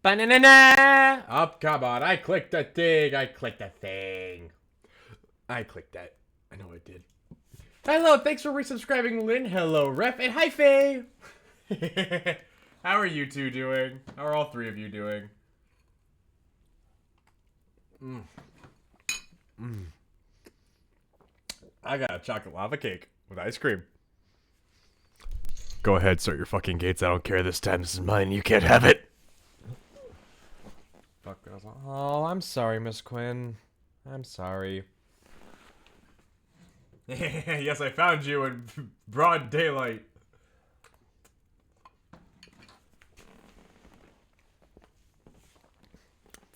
Ba-na-na-na! Oh, come on. I clicked the thing. I clicked that. I know I did. Hello, thanks for resubscribing, Lynn. Hello, Ref. And hi, Faye. How are you two doing? How are all three of you doing? I got a chocolate lava cake with ice cream. Go ahead, start your fucking gates. I don't care this time. This is mine. You can't have it. Fuck girls. Oh, I'm sorry, Miss Quinn. I'm sorry. Yes, I found you in broad daylight.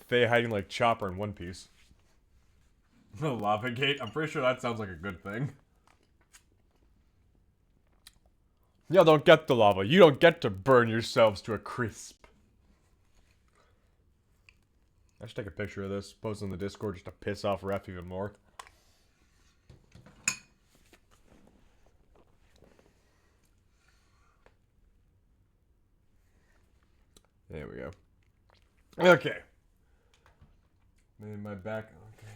Faye hiding like Chopper in One Piece. The lava gate? I'm pretty sure that sounds like a good thing. Y'all don't get the lava. You don't get to burn yourselves to a crisp. I should take a picture of this, post it in the Discord just to piss off Ref even more. There we go. Okay. Made my back. Okay.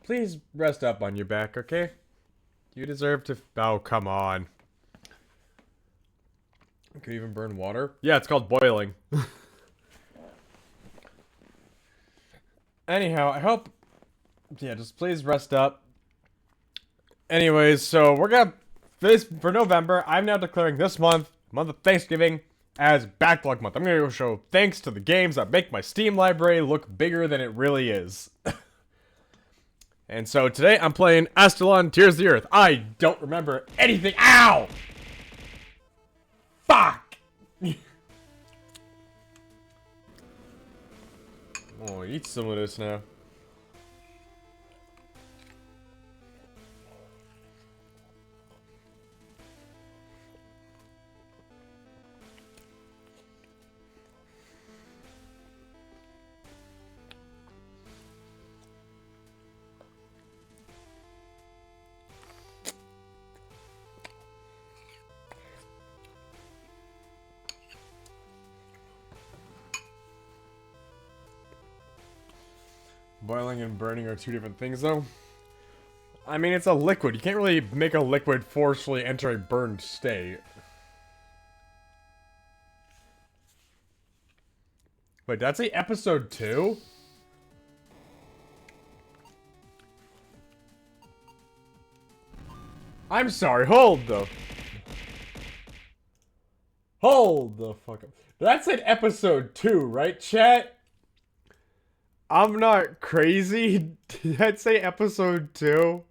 Please rest up on your back, okay? You deserve to. Oh, come on. Can you even burn water? Yeah, it's called boiling. Anyhow, I hope. Yeah, just please rest up. Anyways, so we're gonna. This for November, I'm now declaring this month of Thanksgiving, as Backlog Month. I'm gonna go show thanks to the games that make my Steam library look bigger than it really is. And so today I'm playing Astalon Tears of the Earth. I don't remember anything. Ow! Fuck! Oh, eat some of this now. Boiling and burning are two different things, though. I mean, it's a liquid. You can't really make a liquid forcefully enter a burned state. Wait, that's a episode 2? I'm sorry, hold the fuck up. That's an episode 2, right, chat? I'm not crazy. Did that say episode 2?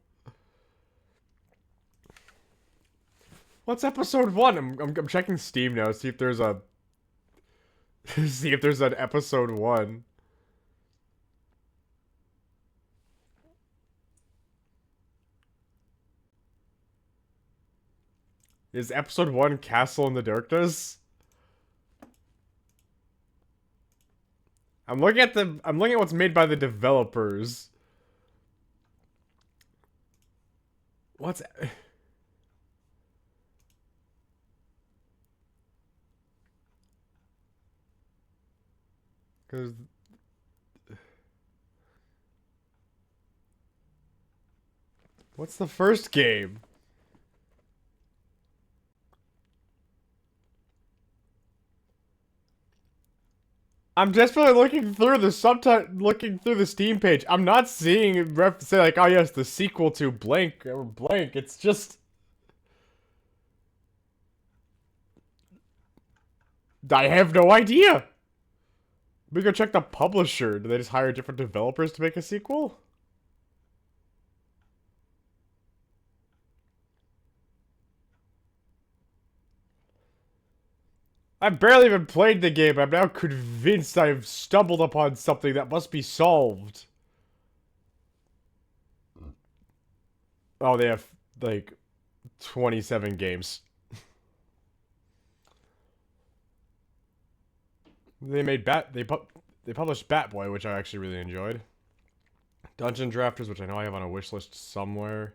What's episode 1? I'm checking Steam now, see if there's a... see if there's an episode 1. Is episode 1 Castle in the Darkness? I'm looking at what's made by the developers. What's... Because... What's the first game? I'm desperately looking through the Steam page. I'm not seeing ref say like, oh yes, the sequel to blank or blank. It's just... I have no idea. We go check the publisher. Do they just hire different developers to make a sequel? I've barely even played the game. I'm now convinced I've stumbled upon something that must be solved. Oh, they have, like, 27 games. They published Batboy, which I actually really enjoyed. Dungeon Drafters, which I know I have on a wish list somewhere.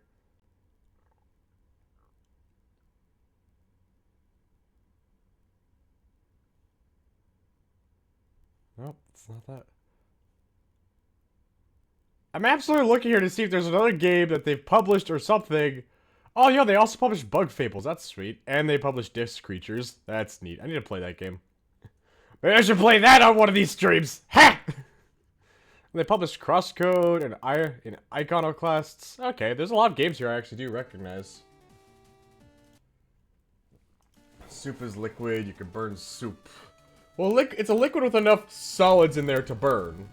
Nope, it's not that. I'm absolutely looking here to see if there's another game that they've published or something. Oh, yeah, they also published Bug Fables. That's sweet. And they published Disc Creatures. That's neat. I need to play that game. Maybe I should play that on one of these streams. Ha! They published Crosscode and Iconoclasts. Okay, there's a lot of games here I actually do recognize. Soup is liquid. You can burn soup. Well, it's a liquid with enough solids in there to burn.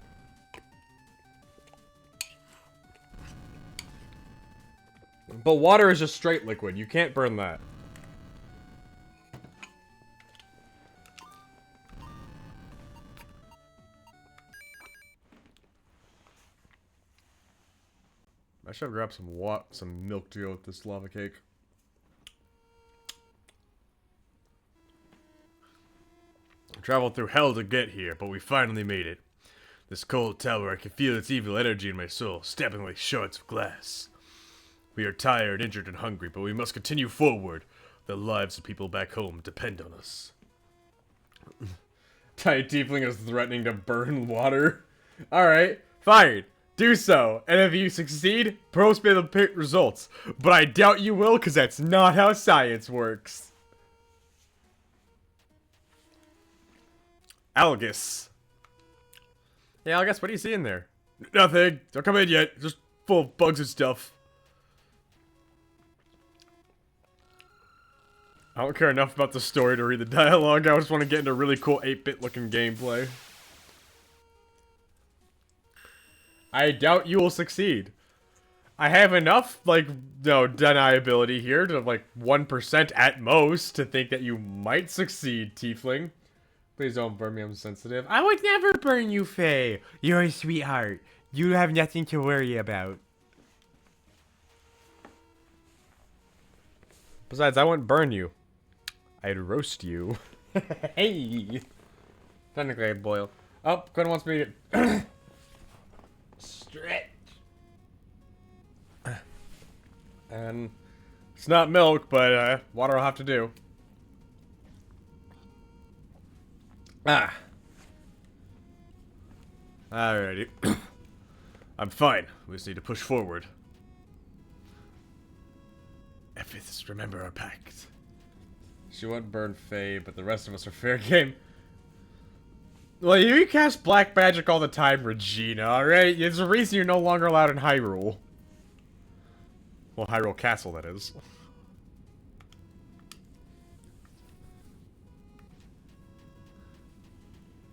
But water is just straight liquid. You can't burn that. I should grab some milk to go with this lava cake. Traveled through hell to get here, but we finally made it. This cold tower, I can feel its evil energy in my soul, stabbing like shards of glass. We are tired, injured, and hungry, but we must continue forward. The lives of people back home depend on us. Tiny Tiefling is threatening to burn water. Alright, fine. Do so. And if you succeed, post me the results. But I doubt you will, because that's not how science works. Algus. Yeah, Algus, what do you see in there? Nothing. Don't come in yet. Just full of bugs and stuff. I don't care enough about the story to read the dialogue. I just want to get into really cool 8-bit looking gameplay. I doubt you will succeed. I have enough, like, deniability here to, like, 1% at most to think that you might succeed, Tiefling. Please don't burn me, I'm sensitive. I would never burn you, Faye. You're a sweetheart. You have nothing to worry about. Besides, I wouldn't burn you. I'd roast you. Hey! Technically, I'd boil. Oh, Gwen wants me to... Stretch! And... it's not milk, but, water will have to do. Ah. Alrighty. I'm fine. We just need to push forward. Ephiths, remember our pact. She won't burn Faye, but the rest of us are fair game. Well, you cast black magic all the time, Regina, alright? There's a reason you're no longer allowed in Hyrule. Well, Hyrule Castle, that is.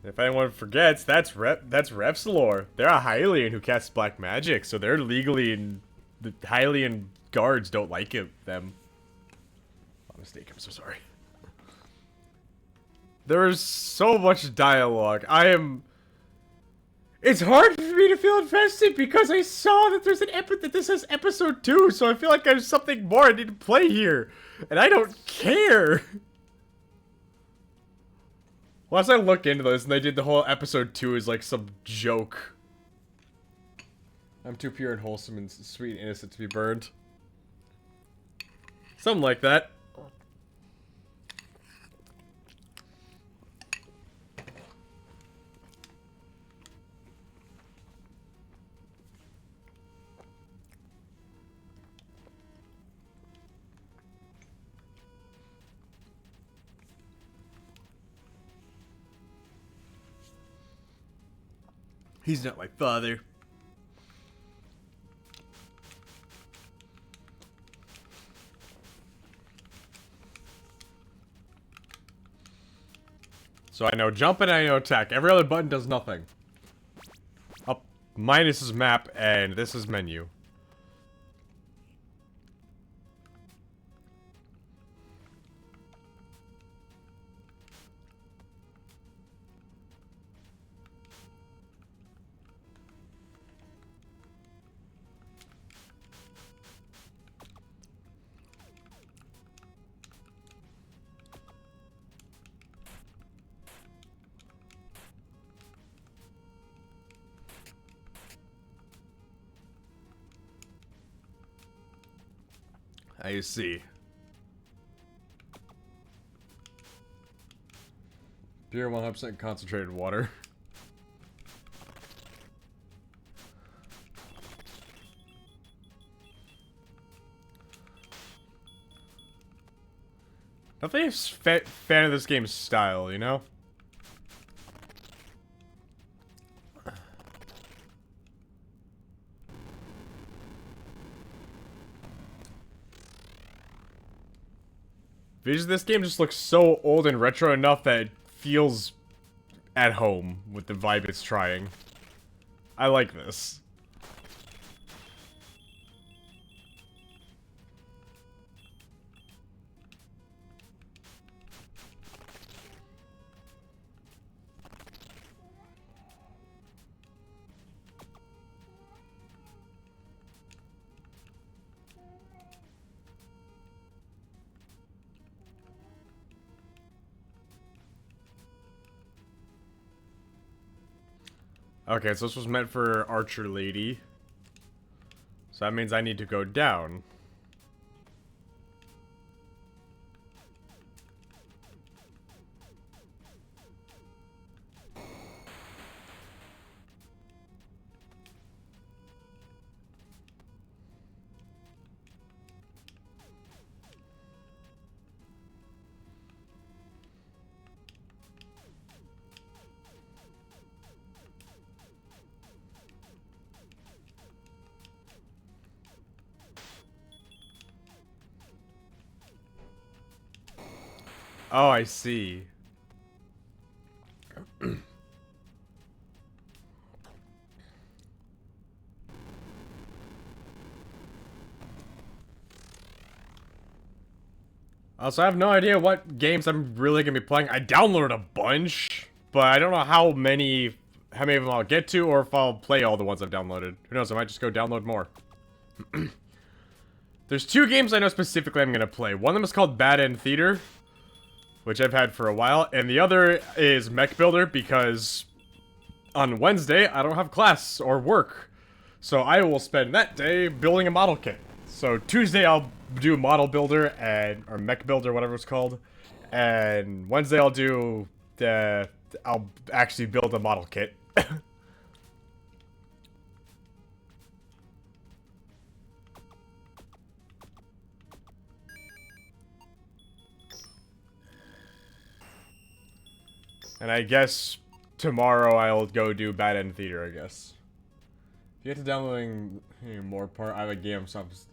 If anyone forgets, that's Repsilor. They're a Hylian who casts black magic, so they're legally in... The Hylian guards don't like them. My mistake, I'm so sorry. There's so much dialogue. It's hard for me to feel invested because I saw that there's that this is episode 2, so I feel like there's something more I need to play here. And I don't care. Once I look into this and they did the whole episode 2 is like some joke. I'm too pure and wholesome and sweet and innocent to be burned. Something like that. He's not my father. So I know jump and I know attack. Every other button does nothing. Up minus is map and this is menu. I see. Pure 100% concentrated water. Definitely a fan of this game's style, you know? Visually, this game just looks so old and retro enough that it feels at home with the vibe it's trying. I like this. Okay, so this was meant for Archer Lady. So that means I need to go down. Oh, I see. Also, I have no idea what games I'm really gonna be playing. I downloaded a bunch, but I don't know how many of them I'll get to, or if I'll play all the ones I've downloaded. Who knows, I might just go download more. There's 2 games I know specifically I'm gonna play. One of them is called Bad End Theater, which I've had for a while, and the other is Mech Builder, because on Wednesday, I don't have class or work. So I will spend that day building a model kit. So Tuesday I'll do Model Builder, or Mech Builder, whatever it's called. And Wednesday I'll do I'll actually build a model kit. And I guess tomorrow I'll go do Bad End Theater, I guess. If you get to downloading more part, I have a game subs.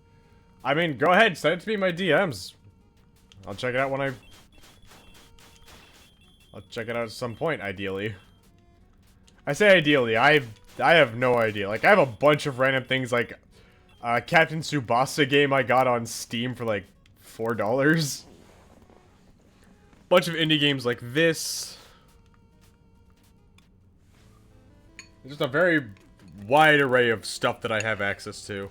I mean, go ahead, send it to me in my DMs. I'll check it out when I'll check it out at some point, ideally. I say ideally, I have no idea. Like, I have a bunch of random things, like Captain Tsubasa game I got on Steam for like $4. Bunch of indie games like this. Just a very wide array of stuff that I have access to.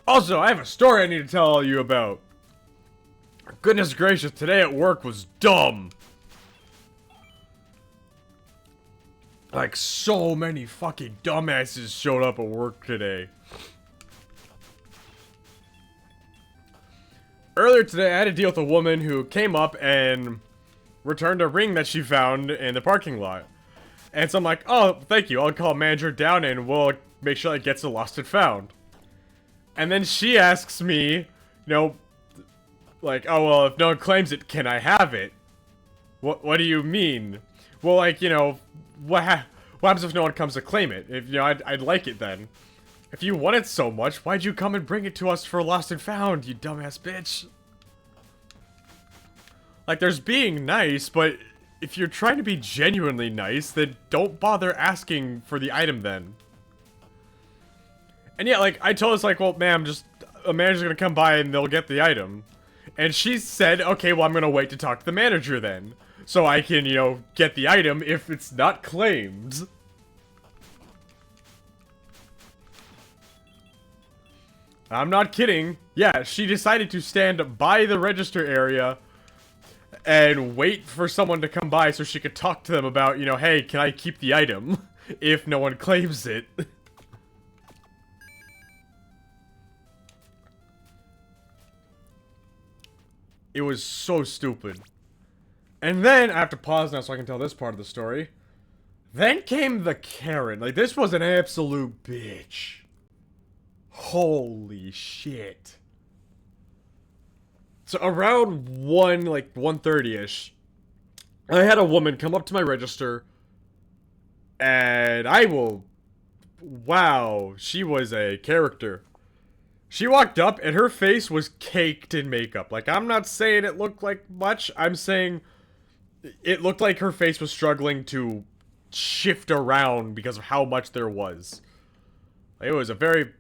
Also, I have a story I need to tell you about. Goodness gracious, today at work was dumb. Like, so many fucking dumbasses showed up at work today. Earlier today, I had to deal with a woman who came up and returned a ring that she found in the parking lot. And so I'm like, oh, thank you, I'll call manager down and we'll make sure it gets the lost and found. And then she asks me, you know, like, oh, well, if no one claims it, can I have it? What do you mean? Well, like, you know, what happens if no one comes to claim it? If, you know, I'd like it then. If you want it so much, why'd you come and bring it to us for lost and found, you dumbass bitch? Like, there's being nice, but if you're trying to be genuinely nice, then don't bother asking for the item then. And yeah, like, I told us, like, well, ma'am, just, a manager's gonna come by and they'll get the item. And she said, okay, well, I'm gonna wait to talk to the manager then. So I can, you know, get the item if it's not claimed. I'm not kidding. Yeah, she decided to stand by the register area and wait for someone to come by so she could talk to them about, you know, hey, can I keep the item if no one claims it? It was so stupid. And then, I have to pause now so I can tell this part of the story. Then came the Karen. Like, this was an absolute bitch. Holy shit. So around 1:30ish, I had a woman come up to my register, and wow, she was a character. She walked up, and her face was caked in makeup. Like, I'm not saying it looked like much, I'm saying it looked like her face was struggling to shift around because of how much there was. It was a very...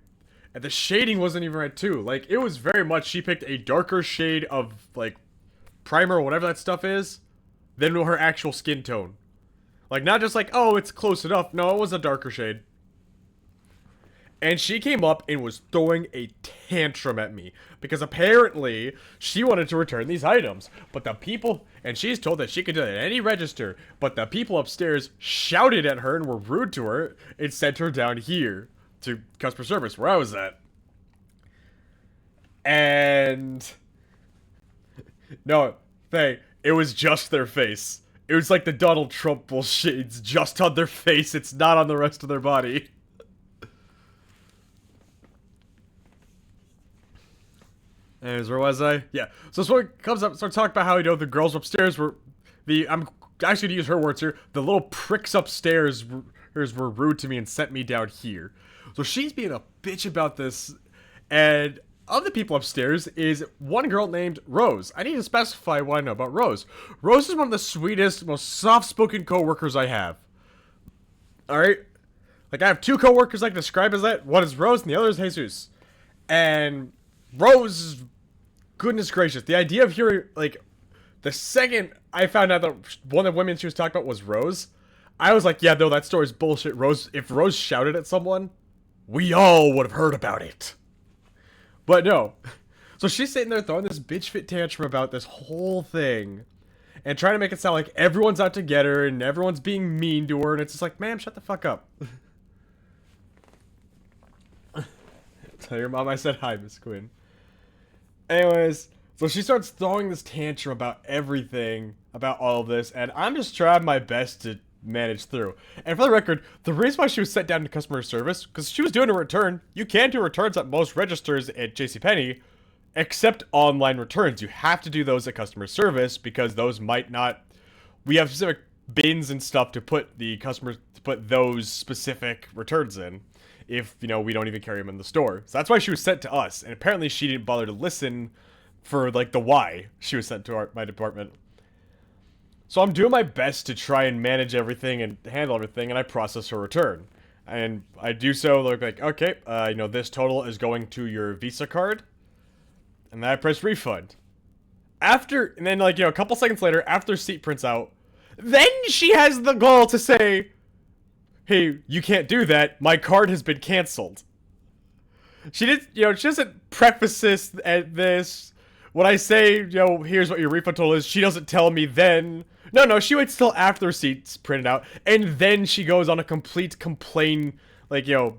And the shading wasn't even right, too. Like, it was very much, she picked a darker shade of, like, primer or whatever that stuff is, than her actual skin tone. Like, not just like, oh, it's close enough. No, it was a darker shade. And she came up and was throwing a tantrum at me. Because apparently, she wanted to return these items. But the people... And she's told that she could do it at any register. But the people upstairs shouted at her and were rude to her and sent her down here to customer service, where I was at. And... No, it was just their face. It was like the Donald Trump bullshit. It's just on their face. It's not on the rest of their body. Anyways, where was I? Yeah. So someone comes up, starts talking about how, you know, the girls upstairs were... I'm actually going to use her words here. The little pricks upstairs were rude to me and sent me down here. So she's being a bitch about this. And of the people upstairs is one girl named Rose. I need to specify what I know about Rose. Rose is one of the sweetest, most soft-spoken coworkers I have. Alright? Like, I have two coworkers I can describe as that. One is Rose and the other is Jesus. And Rose, goodness gracious, the idea of hearing, like, the second I found out that one of the women she was talking about was Rose, I was like, yeah, no, that story's bullshit. Rose, if Rose shouted at someone, we all would have heard about it. But no. So she's sitting there throwing this bitch fit tantrum about this whole thing. And trying to make it sound like everyone's out to get her and everyone's being mean to her. And it's just like, ma'am, shut the fuck up. Tell your mom I said hi, Miss Quinn. Anyways, so she starts throwing this tantrum about everything, about all of this. And I'm just trying my best to manage through. And for the record, the reason why she was sent down to customer service, because she was doing a return. You can do returns at most registers at JCPenney, except online returns. You have to do those at customer service because those might not... We have specific bins and stuff to put the customers, to put those specific returns in. If, you know, we don't even carry them in the store. So that's why she was sent to us. And apparently she didn't bother to listen for, like, the why she was sent to my department. So I'm doing my best to try and manage everything and handle everything, and I process her return. And I do so, like, okay, you know, this total is going to your Visa card. And then I press refund. And then, like, you know, a couple seconds later, after the receipt prints out, then she has the gall to say, hey, you can't do that, my card has been canceled. She doesn't preface this at this. When I say, you know, here's what your refund total is, she doesn't tell me then. No, she waits till after the receipt's printed out, and then she goes on a complete complain, like, you know,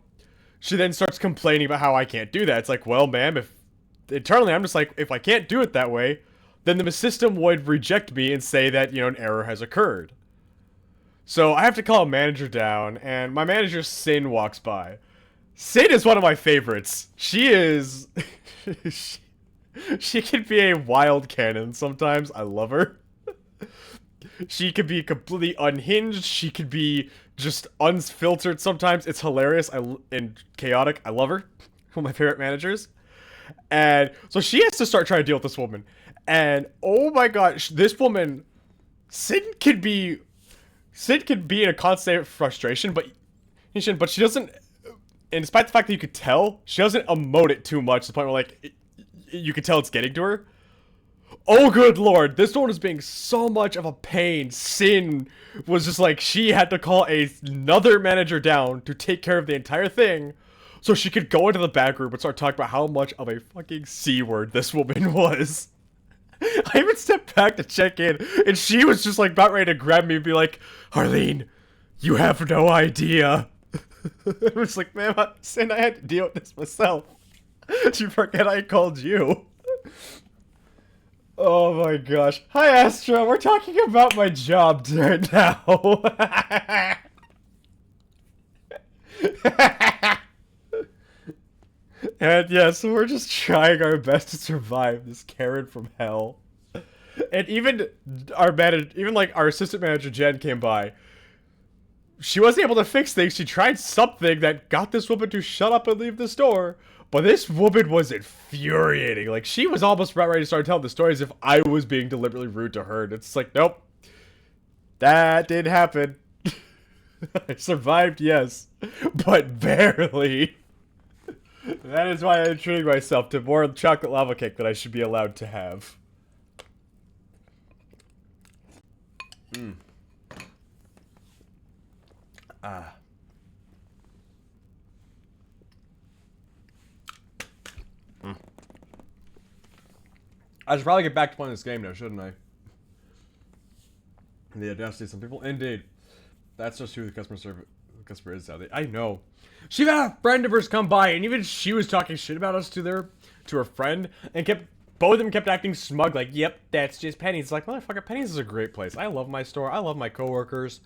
she then starts complaining about how I can't do that. It's like, well, ma'am, if internally I'm just like, if I can't do it that way, then the system would reject me and say that, you know, an error has occurred. So I have to call a manager down, and my manager, Sin, walks by. Sin is one of my favorites. She is... she can be a wild cannon sometimes. I love her. She could be completely unhinged. She could be just unfiltered sometimes. It's hilarious and chaotic. I love her. One of my favorite managers. And so she has to start trying to deal with this woman. And oh my gosh, this woman... Sin can be in a constant frustration, but she doesn't... And despite the fact that you could tell, she doesn't emote it too much to the point where, like, you could tell it's getting to her. Oh, good lord. This one was being so much of a pain. Sin was just like, she had to call another manager down to take care of the entire thing so she could go into the back room and start talking about how much of a fucking C-word this woman was. I even stepped back to check in, and she was just like about ready to grab me and be like, Harleen, you have no idea. I was like, man, I said I had to deal with this myself. Did you forget I called you? Oh my gosh. Hi, Astra. We're talking about my job right now. And yeah, so we're just trying our best to survive this Karen from hell. And even our manager, even like our assistant manager Jen came by. She wasn't able to fix things. She tried something that got this woman to shut up and leave the store. But this woman was infuriating. Like, she was almost about ready to start telling the story as if I was being deliberately rude to her. And it's like, nope. That didn't happen. I survived, yes. But barely. That is why I'm treating myself to more chocolate lava cake than I should be allowed to have. I should probably get back to playing this game now, shouldn't I? The audacity, some people. Indeed. That's just who the customer is now. I know. She had a friend of hers come by, and even she was talking shit about us to her friend, and both of them kept acting smug, like, yep, that's just Penny's. It's like, motherfucker, Penny's is a great place. I love my store. I love my coworkers.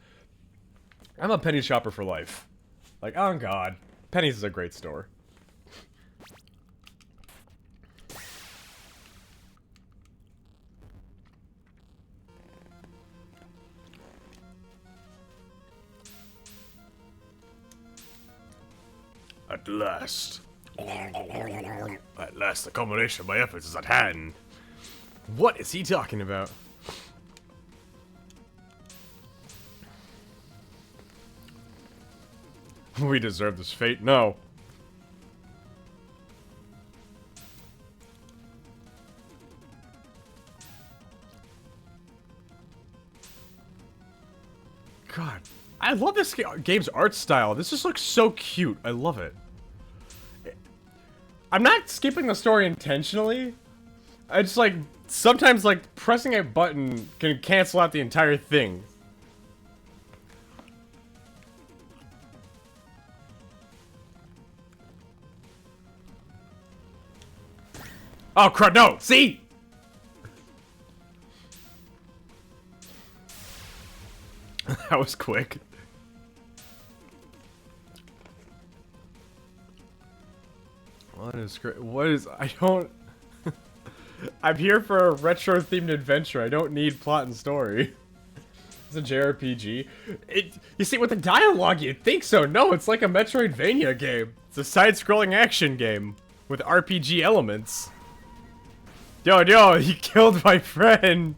I'm a Penny shopper for life. Like, oh god. Penny's is a great store. At last. At last, the culmination of my efforts is at hand. What is he talking about? We deserve this fate? No. God. I love this game's art style. This just looks so cute. I love it. I'm not skipping the story intentionally. I just like, sometimes like pressing a button can cancel out the entire thing. Oh crap, no! See? That was quick. What is great? What is? I don't. I'm here for a retro-themed adventure. I don't need plot and story. It's a JRPG. You see, with the dialogue, you'd think so. No, it's like a Metroidvania game. It's a side-scrolling action game with RPG elements. Yo, he killed my friend.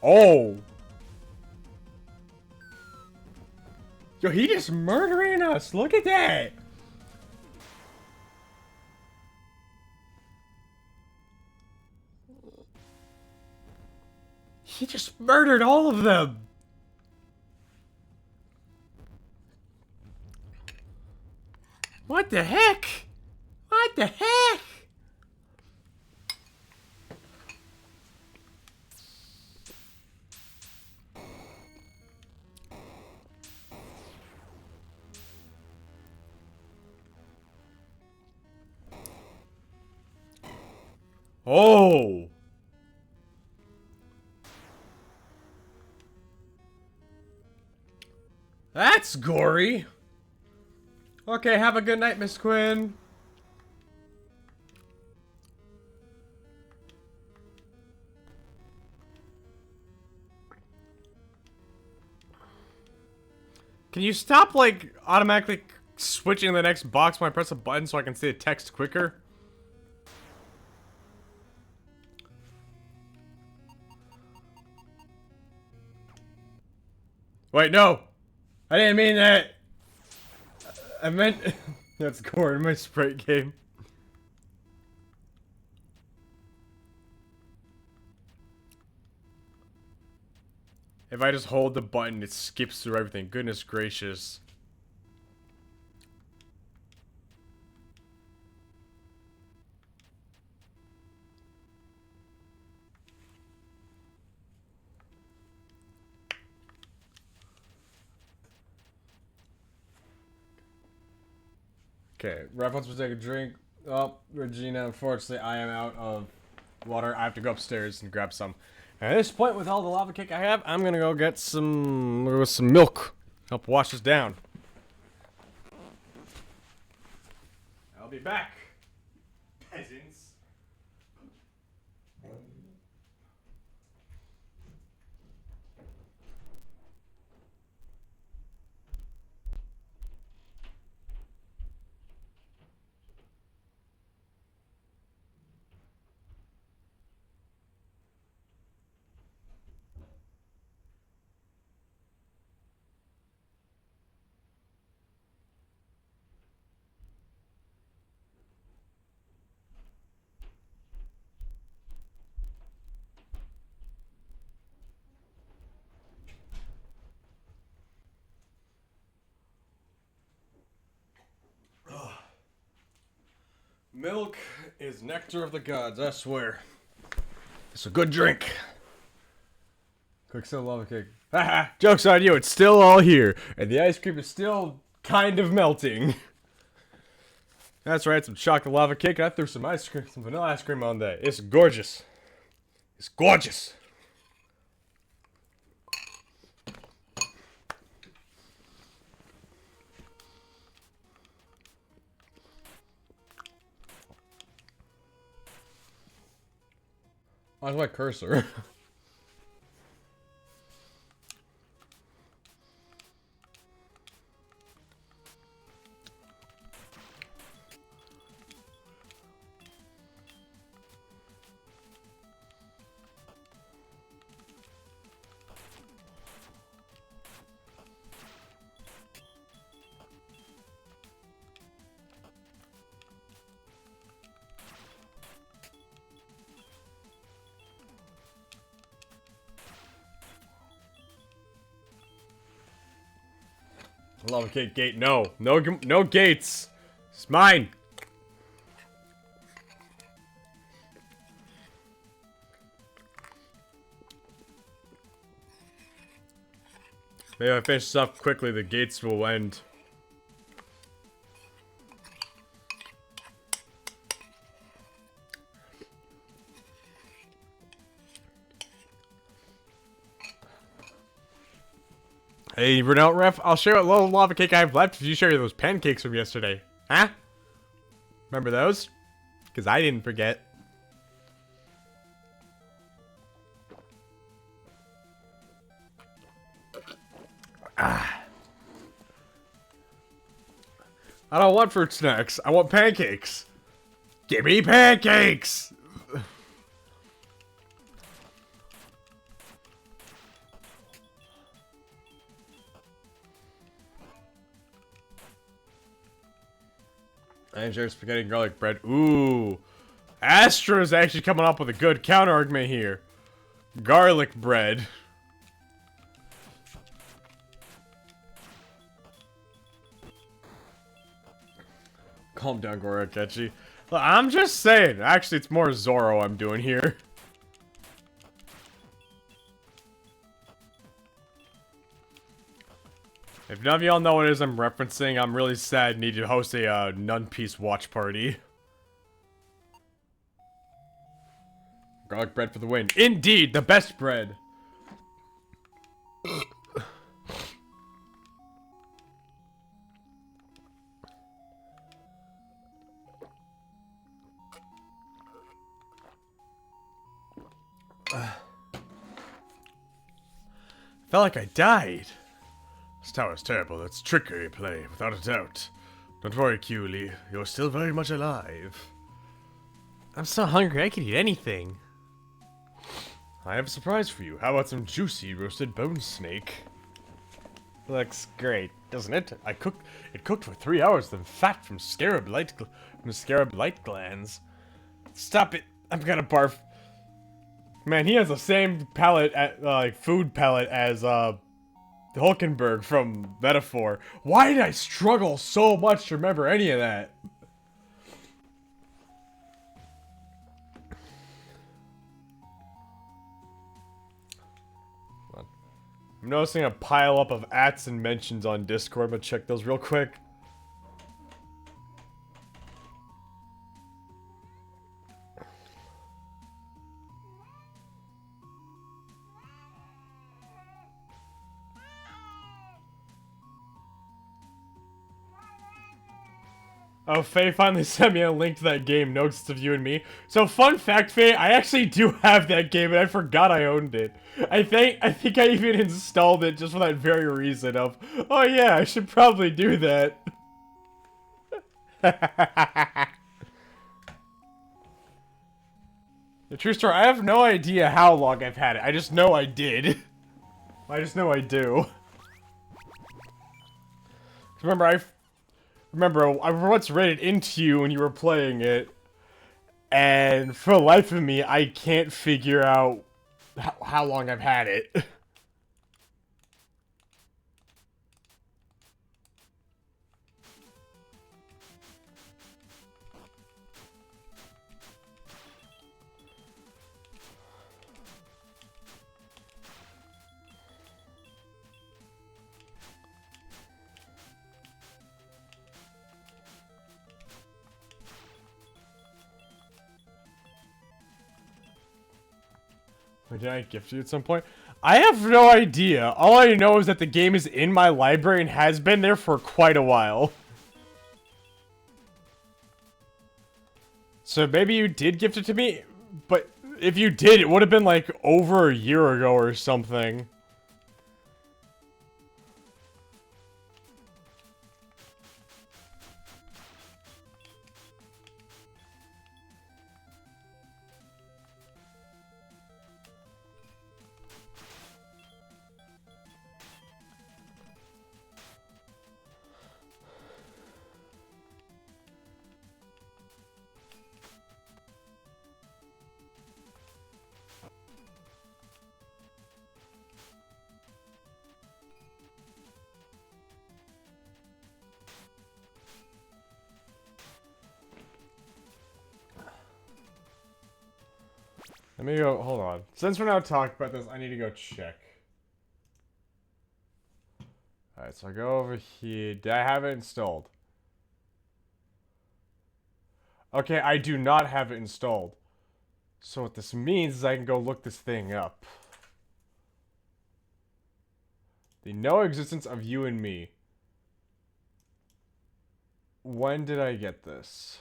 Oh. Yo, he just murdering us. Look at that. He just murdered all of them. What the heck? What the heck? Oh. That's gory. Okay, have a good night, Miss Quinn. Can you stop, like, automatically switching to the next box when I press a button so I can see the text quicker? Wait, no! I didn't mean that! I meant... That's gore in my Sprite game. If I just hold the button, it skips through everything. Goodness gracious. Okay, Ref wants to take a drink. Oh, Regina, unfortunately, I am out of water. I have to go upstairs and grab some. And at this point, with all the lava cake I have, I'm gonna go get some milk. Help wash this down. I'll be back. Peasants. Milk is nectar of the gods, I swear. It's a good drink. Quick sell lava cake. Haha, joke's on you, it's still all here. And the ice cream is still kind of melting. That's right, some chocolate lava cake. I threw some ice cream, some vanilla ice cream on that. It's gorgeous. It's gorgeous. Where's my cursor? Lava cake gate, no. No gates. It's mine. Maybe if I finish this up quickly, the gates will end. Hey, Renault Ref, I'll share what little lava cake I have left if you share those pancakes from yesterday. Huh? Remember those? Because I didn't forget. Ah. I don't want fruit snacks. I want pancakes. Give me pancakes! I enjoy spaghetti and garlic bread. Ooh. Astra's actually coming up with a good counter argument here. Garlic bread. Calm down, Gorakechi. Look, I'm just saying. Actually, it's more Zoro I'm doing here. If none of y'all know what it is I'm referencing, I'm really sad. Need to host a Nun Piece watch party. Garlic bread for the win. Indeed, the best bread. Felt like I died. This tower's terrible. It's trickery play, without a doubt. Don't worry, Cooley. You're still very much alive. I'm so hungry, I could eat anything. I have a surprise for you. How about some juicy roasted bone snake? Looks great, doesn't it? It cooked for 3 hours, then fat from scarab light glands. Stop it! I'm gonna barf. Man, he has the same palette, like food palette as Hulkenberg from Metaphor. Why did I struggle so much to remember any of that? I'm noticing a pile up of ats and mentions on Discord. I'm gonna check those real quick. Oh, Faye finally sent me a link to that game, Notes of You and Me. So, fun fact, Faye, I actually do have that game, and I forgot I owned it. I think I even installed it just for that very reason of, oh yeah, I should probably do that. The true story, I have no idea how long I've had it. I just know I did. I just know I do. Remember, I once read it into you when you were playing it, and for the life of me, I can't figure out how long I've had it. Did I gift you at some point? I have no idea. All I know is that the game is in my library and has been there for quite a while. So maybe you did gift it to me, but if you did, it would have been like over a year ago or something. Let me go, hold on. Since we're now talking about this, I need to go check. Alright, so I go over here. Did I have it installed? Okay, I do not have it installed. So what this means is I can go look this thing up. The no existence of you and me. When did I get this?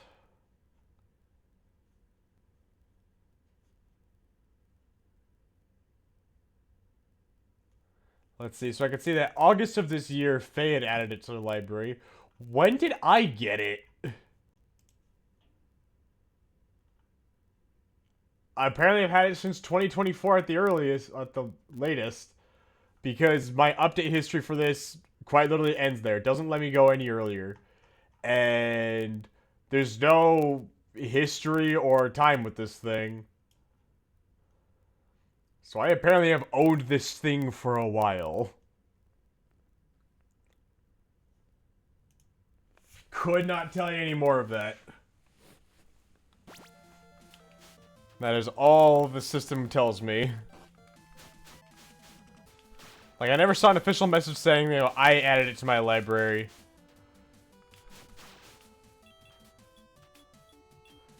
Let's see. So I can see that August of this year, Faye had added it to the library. When did I get it? Apparently I've had it since 2024 at the earliest, at the latest. Because my update history for this quite literally ends there. It doesn't let me go any earlier. And there's no history or time with this thing. So I apparently have owned this thing for a while. Could not tell you any more of that. That is all the system tells me. Like, I never saw an official message saying, you know, I added it to my library.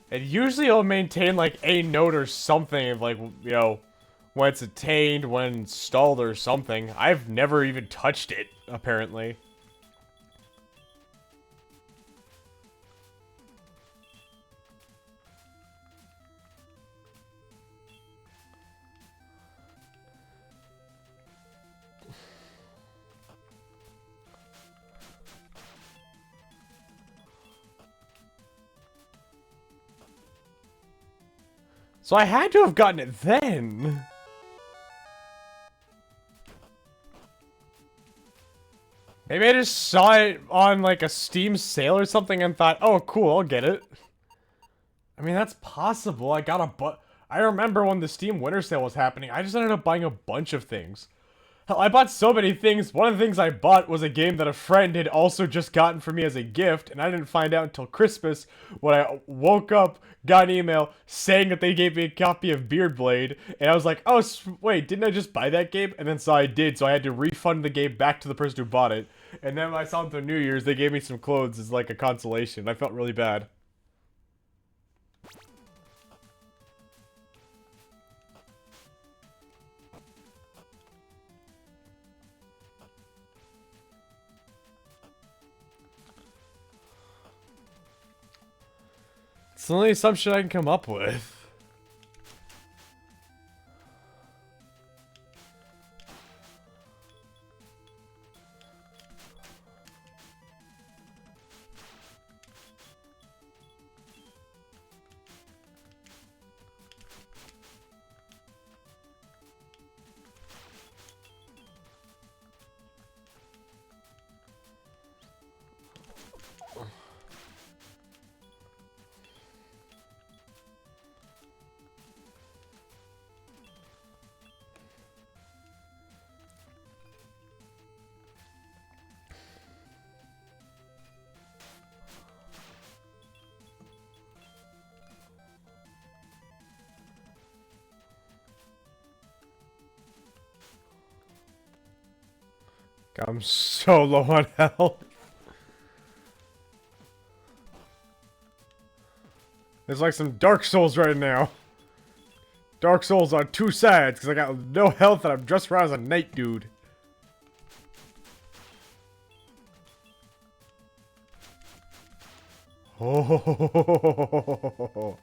And usually it'll maintain, like, a note or something of, like, you know, when it's attained, when installed or something. I've never even touched it, apparently. So I had to have gotten it then. Maybe I just saw it on, like, a Steam sale or something and thought, oh, cool, I'll get it. I mean, that's possible. I remember when the Steam Winter Sale was happening, I just ended up buying a bunch of things. Hell, I bought so many things. One of the things I bought was a game that a friend had also just gotten for me as a gift, and I didn't find out until Christmas when I woke up, got an email saying that they gave me a copy of Beardblade, and I was like, oh, wait, didn't I just buy that game? And then so I did, so I had to refund the game back to the person who bought it. And then when I saw them for New Year's, they gave me some clothes as like a consolation. I felt really bad. It's the only assumption I can come up with. I'm so low on health. It's like some Dark Souls right now. Dark Souls on two sides, because I got no health and I'm just around as a knight dude. Oh.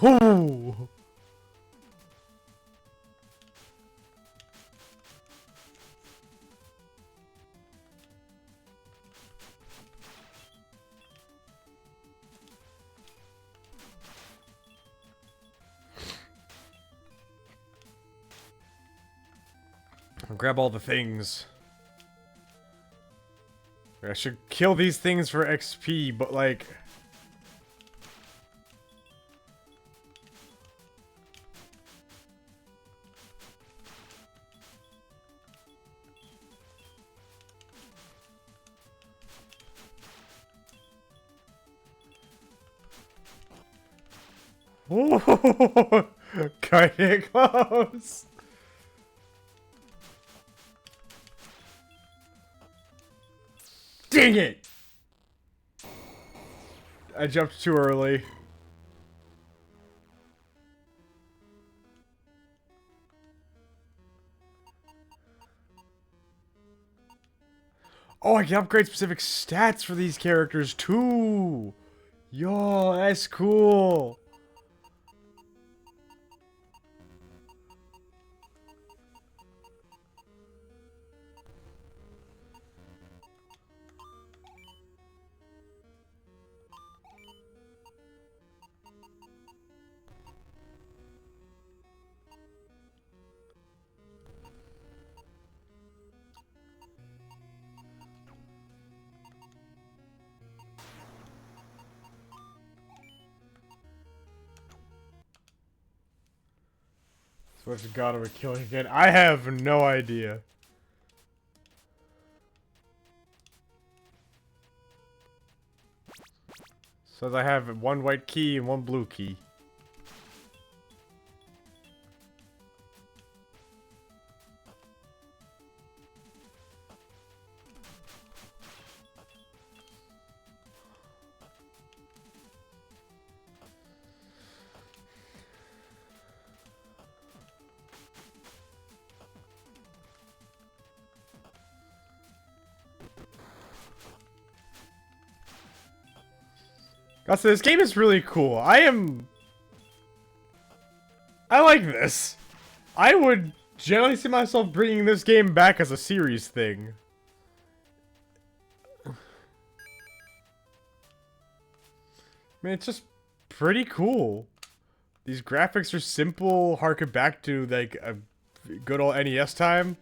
Oh. I'll grab all the things. I should kill these things for XP, but like... Oh, kinda close. Dang it! I jumped too early. Oh, I can upgrade specific stats for these characters too! Yo, that's cool! So what's God are we killing again? I have no idea. Says I have one white key and one blue key. Also, this game is really cool. I like this. I would generally see myself bringing this game back as a series thing. I mean, it's just pretty cool. These graphics are simple, harken back to like a good old NES time.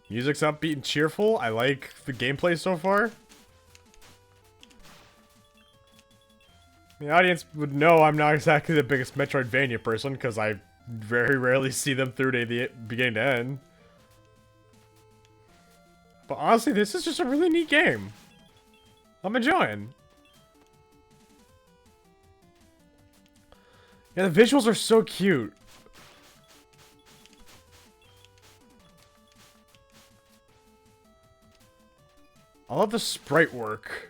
Music's upbeat and cheerful. I like the gameplay so far. The audience would know I'm not exactly the biggest Metroidvania person, because I very rarely see them through to the beginning to end. But honestly, this is just a really neat game. I'm enjoying. Yeah, the visuals are so cute. I love the sprite work.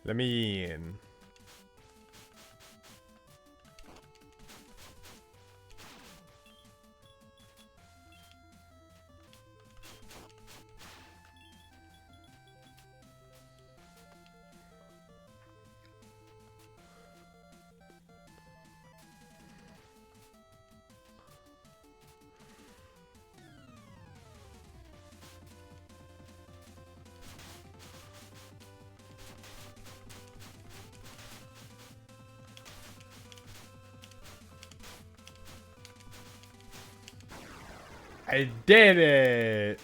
Let me in. I did it!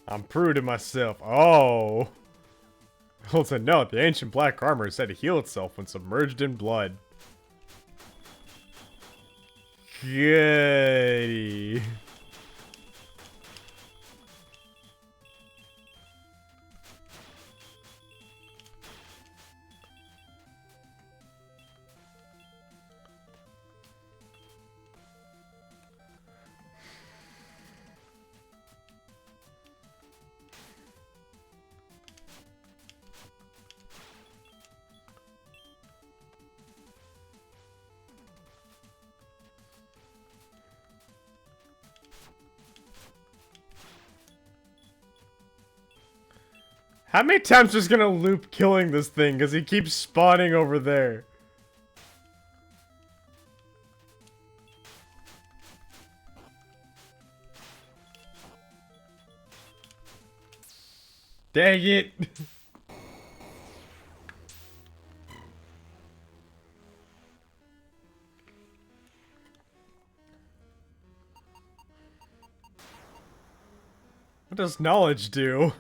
I'm proving myself. Oh! Also note, the ancient black armor is said to heal itself when submerged in blood. Goody. How many times is gonna loop killing this thing? Because he keeps spawning over there. Dang it! What does knowledge do?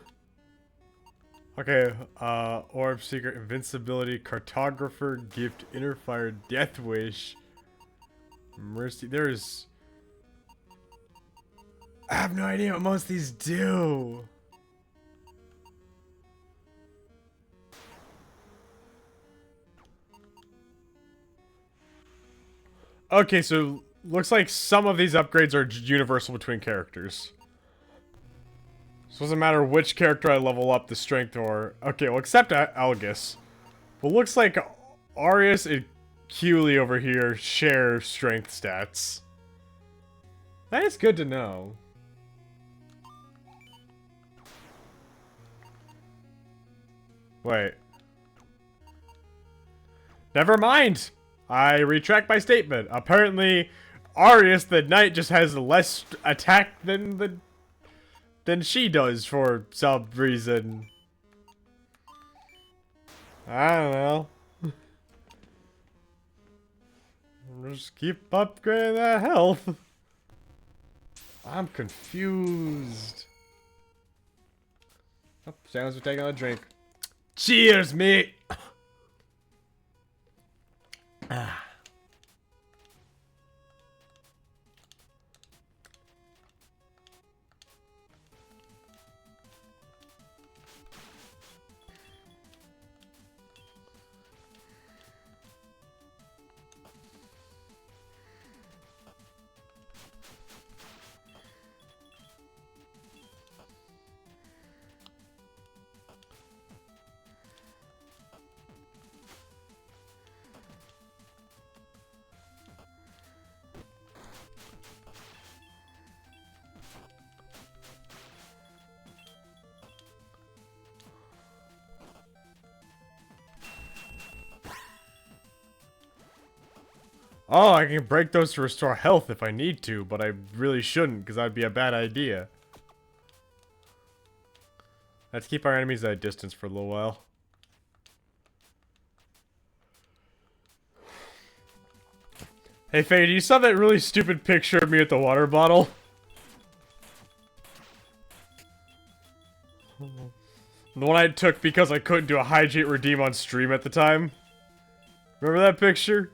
Okay, Orb Seeker, Invincibility, Cartographer, Gift, Inner Fire, Death Wish, Mercy. There's... I have no idea what most of these do. Okay, so looks like some of these upgrades are universal between characters. So it doesn't matter which character I level up the strength or... Okay, well, except Algus. But looks like Arius and Keely over here share strength stats. That is good to know. Wait. Never mind! I retract my statement. Apparently, Arius the Knight just has less attack than she does for some reason. I don't know. Just keep upgrading that health. I'm confused. Oh, sounds we're taking a drink. Cheers, mate! Ah. Oh, I can break those to restore health if I need to, but I really shouldn't, because that'd be a bad idea. Let's keep our enemies at a distance for a little while. Hey, Faye, you saw that really stupid picture of me with the water bottle? The one I took because I couldn't do a hydrate redeem on stream at the time. Remember that picture?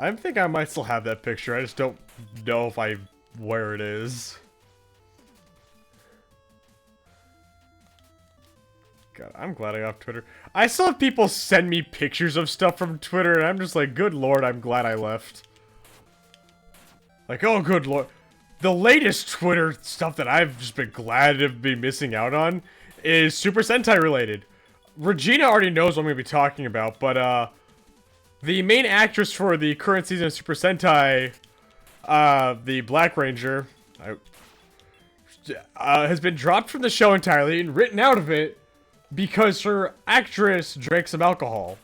I think I might still have that picture. I just don't know if where it is. God, I'm glad I got off Twitter. I still have people send me pictures of stuff from Twitter, and I'm just like, good lord, I'm glad I left. Like, oh, good lord. The latest Twitter stuff that I've just been glad to be missing out on is Super Sentai related. Regina already knows what I'm going to be talking about, but, the main actress for the current season of Super Sentai, the Black Ranger, has been dropped from the show entirely and written out of it because her actress drank some alcohol.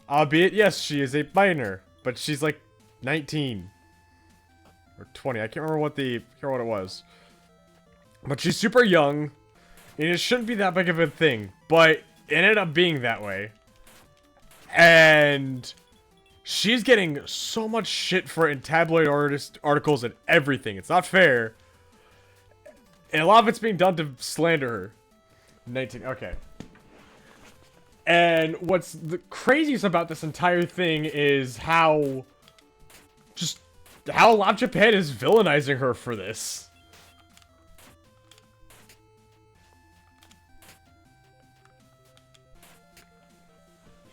Albeit, yes, she is a minor, but she's like 19. Or 20, I can't remember what it was. But she's super young, and it shouldn't be that big of a thing, but it ended up being that way. And she's getting so much shit for it in tabloid articles and everything. It's not fair. And a lot of it's being done to slander her. 19, okay. And what's the craziest about this entire thing is how a lot of Japan is villainizing her for this.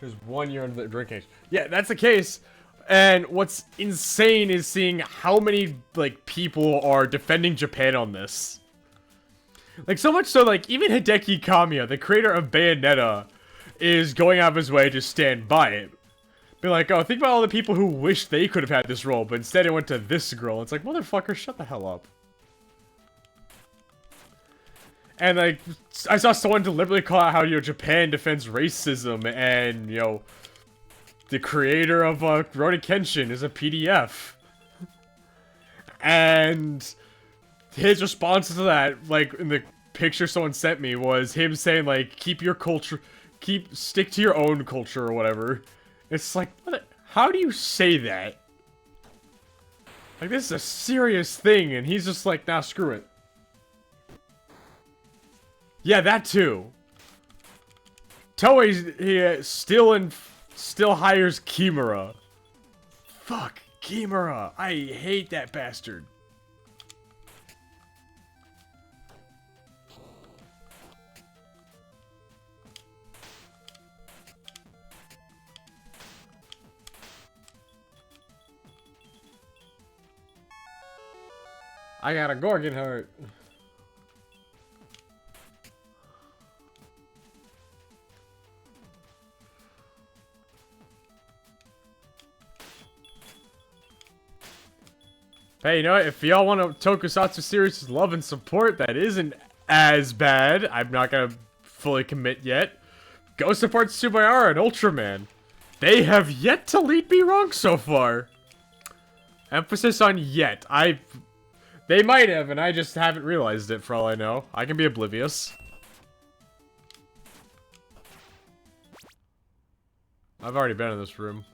She's 1 year under the drinking age. Yeah, that's the case. And what's insane is seeing how many, like, people are defending Japan on this. Like, so much so, like, even Hideki Kamiya, the creator of Bayonetta, is going out of his way to stand by it. Be like, oh, think about all the people who wish they could have had this role, but instead it went to this girl. It's like, motherfucker, shut the hell up. And, like, I saw someone deliberately call out how, you know, Japan defends racism, and, you know, the creator of Rurouni Kenshin is a PDF. And his response to that, like, in the picture someone sent me, was him saying, like, keep your culture, stick to your own culture, or whatever. It's like, how do you say that? Like, this is a serious thing, and he's just like, nah, screw it. Yeah, that too. Toei still hires Kimura. Fuck, Kimura. I hate that bastard. I got a Gorgon heart. Hey, you know what? If y'all want a Tokusatsu series love and support that isn't as bad, I'm not gonna fully commit yet, go support Tsubayara and Ultraman. They have yet to lead me wrong so far. Emphasis on yet. They might have, and I just haven't realized it for all I know. I can be oblivious. I've already been in this room.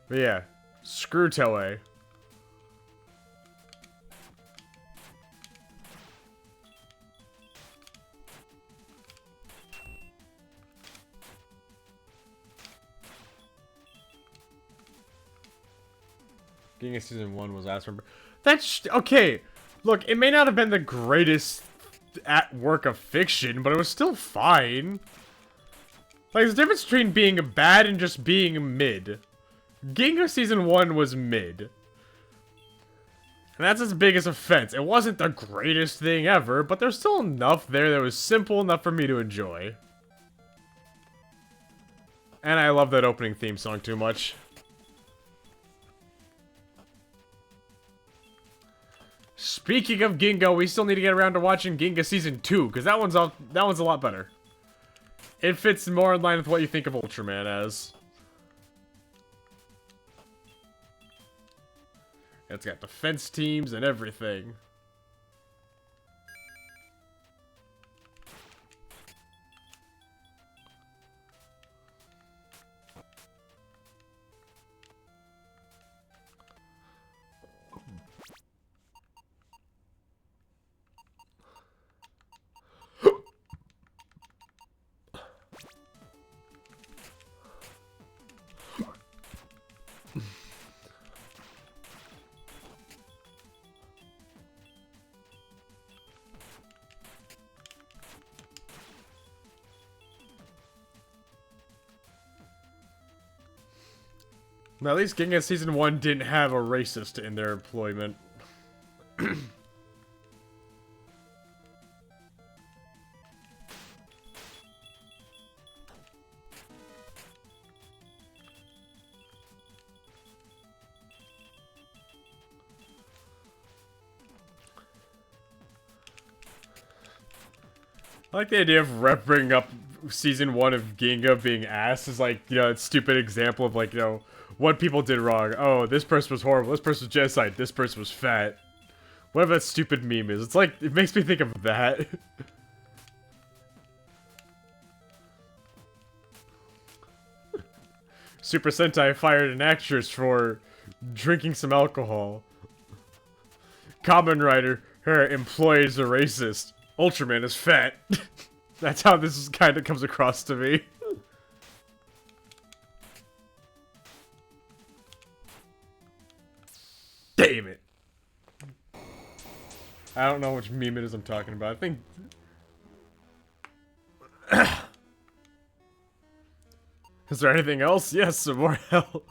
But yeah, screw Toei. Ginga Season 1 was asked for. That's okay. Look, it may not have been the greatest work of fiction, but it was still fine. Like, there's a difference between being bad and just being mid. Ginga Season 1 was mid. And that's its biggest offense. It wasn't the greatest thing ever, but there's still enough there that was simple enough for me to enjoy. And I love that opening theme song too much. Speaking of Ginga, we still need to get around to watching Ginga Season 2, because that one's a lot better. It fits more in line with what you think of Ultraman as. It's got defense teams and everything. At least Ginga Season 1 didn't have a racist in their employment. I like the idea of Rep bringing up Season 1 of Ginga being ass is like, you know, a stupid example of like, you know, what people did wrong. Oh, this person was horrible, this person was genocide, this person was fat. Whatever that stupid meme is. It's like, it makes me think of that. Super Sentai fired an actress for drinking some alcohol. Kamen Rider, her employee is a racist. Ultraman is fat. That's how this kind of comes across to me. Damn it. I don't know which meme it is I'm talking about. I think... Is there anything else? Yes, some more hell.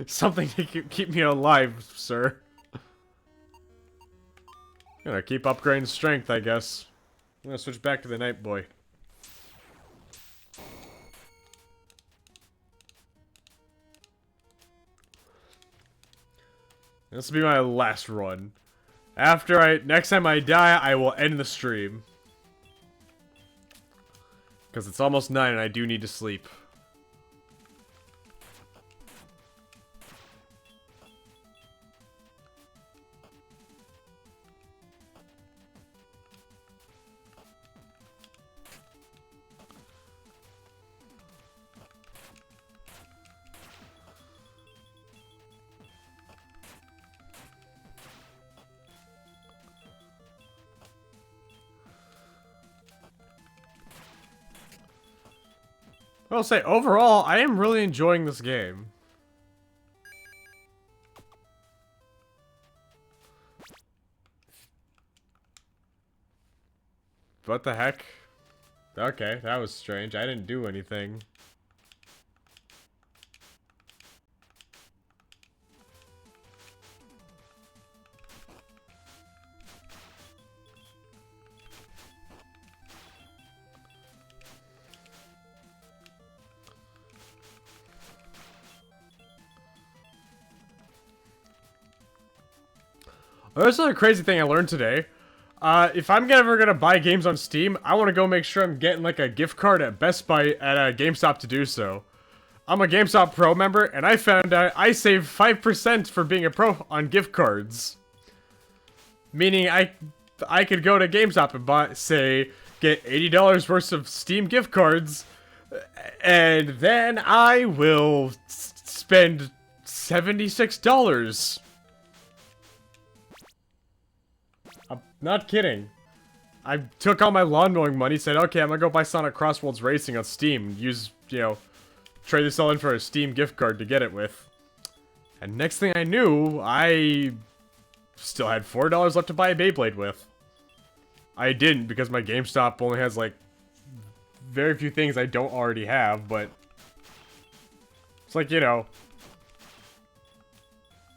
Something to keep me alive, sir. Gonna keep upgrading strength, I guess. I'm gonna switch back to the Night Boy. This will be my last run. Next time I die, I will end the stream. Because it's almost 9 and I do need to sleep. I'll say, overall, I am really enjoying this game. What the heck? Okay, that was strange. I didn't do anything. There's another crazy thing I learned today. If I'm ever gonna buy games on Steam, I want to go make sure I'm getting like a gift card at Best Buy at GameStop to do so. I'm a GameStop Pro member, and I found out I save 5% for being a pro on gift cards. Meaning I could go to GameStop and buy, say, get $80 worth of Steam gift cards, and then I will spend $76. I'm not kidding. I took all my lawn mowing money, said, okay, I'm gonna go buy Sonic Crossworlds Racing on Steam. Use, you know, trade this all in for a Steam gift card to get it with. And next thing I knew, I still had $4 left to buy a Beyblade with. I didn't because my GameStop only has, like, very few things I don't already have, but it's like, you know,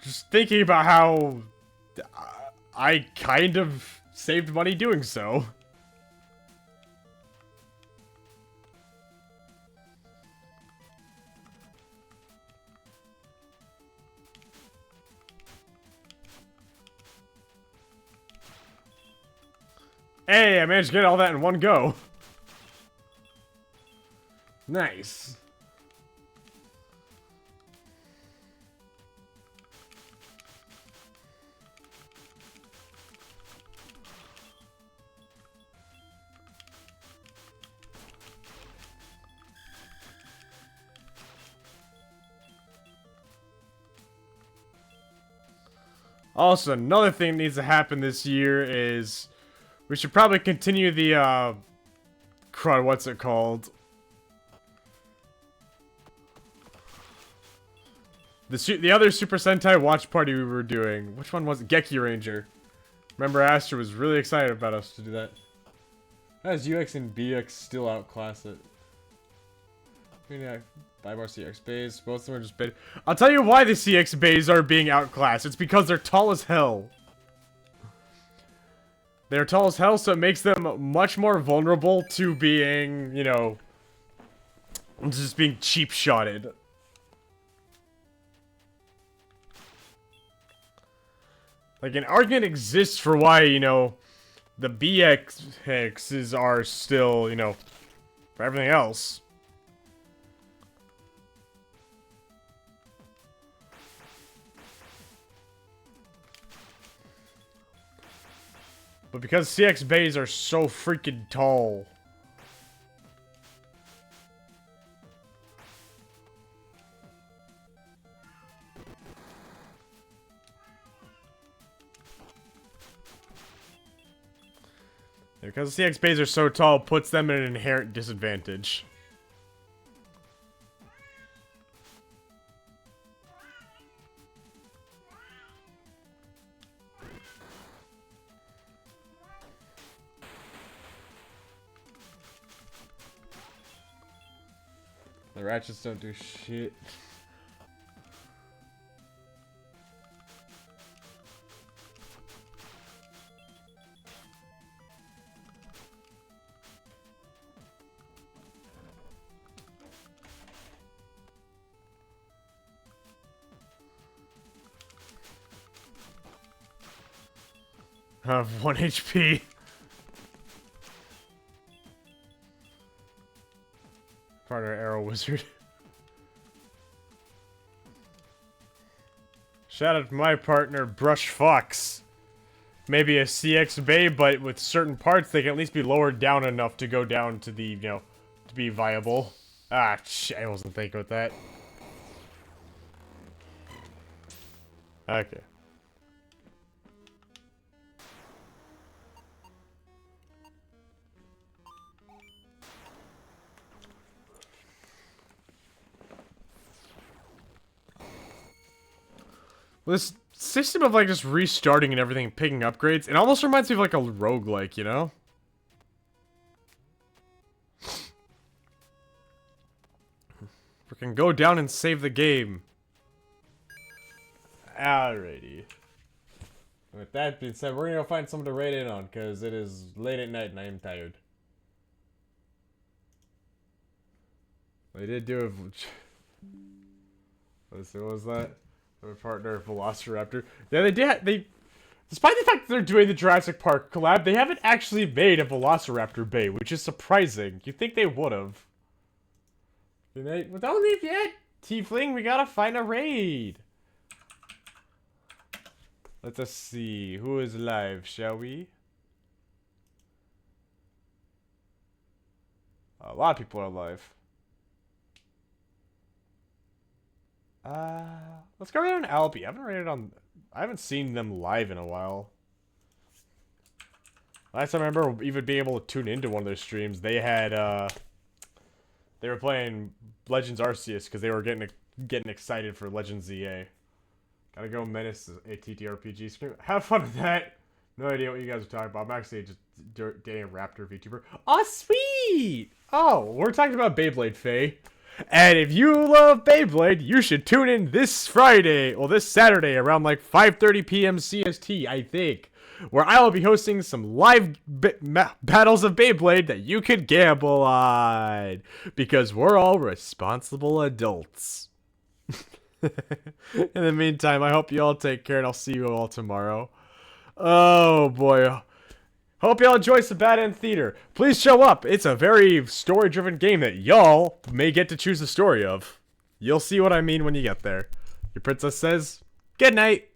just thinking about how I kind of saved money doing so. Hey, I managed to get all that in one go. Nice. Also, another thing that needs to happen this year is we should probably continue the, what's it called? The other Super Sentai watch party we were doing. Which one was it? Geki Ranger. Remember, Astra was really excited about us to do that. How does UX and BX still outclass it? Yeah, 5 more CX bays. Both of them are just big. I'll tell you why the CX bays are being outclassed. It's because they're tall as hell. They're tall as hell, so it makes them much more vulnerable to being, you know, just being cheap shotted. Like, an argument exists for why, you know, the BXs are still, you know, for everything else. But because CX bays are so freaking tall. Because CX bays are so tall, puts them at an inherent disadvantage. The ratchets don't do shit. I have 1 HP. Partner Arrow Wizard. Shout out to my partner Brush Fox. Maybe a CX Bay, but with certain parts they can at least be lowered down enough to go down to the, you know, to be viable. Ah, shit, I wasn't thinking with that. Okay. This system of, like, just restarting and everything, picking upgrades, it almost reminds me of, like, a roguelike, you know? Freaking go down and save the game. Alrighty. With that being said, we're gonna go find someone to raid in on, because it is late at night and I am tired. They did do a... What was that? Our partner, Velociraptor. Yeah, they did. Despite the fact that they're doing the Jurassic Park collab, they haven't actually made a Velociraptor Bay, which is surprising. You'd think they would have. Don't leave yet, Tiefling. We gotta find a raid. Let us see who is live, shall we? A lot of people are live. Let's go raid on Albi. I haven't seen them live in a while. Last time I remember even being able to tune into one of their streams, they had, they were playing Legends Arceus because they were getting excited for Legends ZA. Gotta go Menace a TTRPG stream. Have fun with that. No idea what you guys are talking about. I'm actually just dating a Raptor VTuber. Oh, sweet! Oh, we're talking about Beyblade, Faye. And if you love Beyblade, you should tune in this Friday, or this Saturday, around like 5:30 p.m. CST, I think, where I will be hosting some live battles of Beyblade that you could gamble on, because we're all responsible adults. In the meantime, I hope you all take care, and I'll see you all tomorrow. Oh boy. Hope y'all enjoy some Bad End Theater. Please show up. It's a very story-driven game that y'all may get to choose the story of. You'll see what I mean when you get there. Your princess says, good night.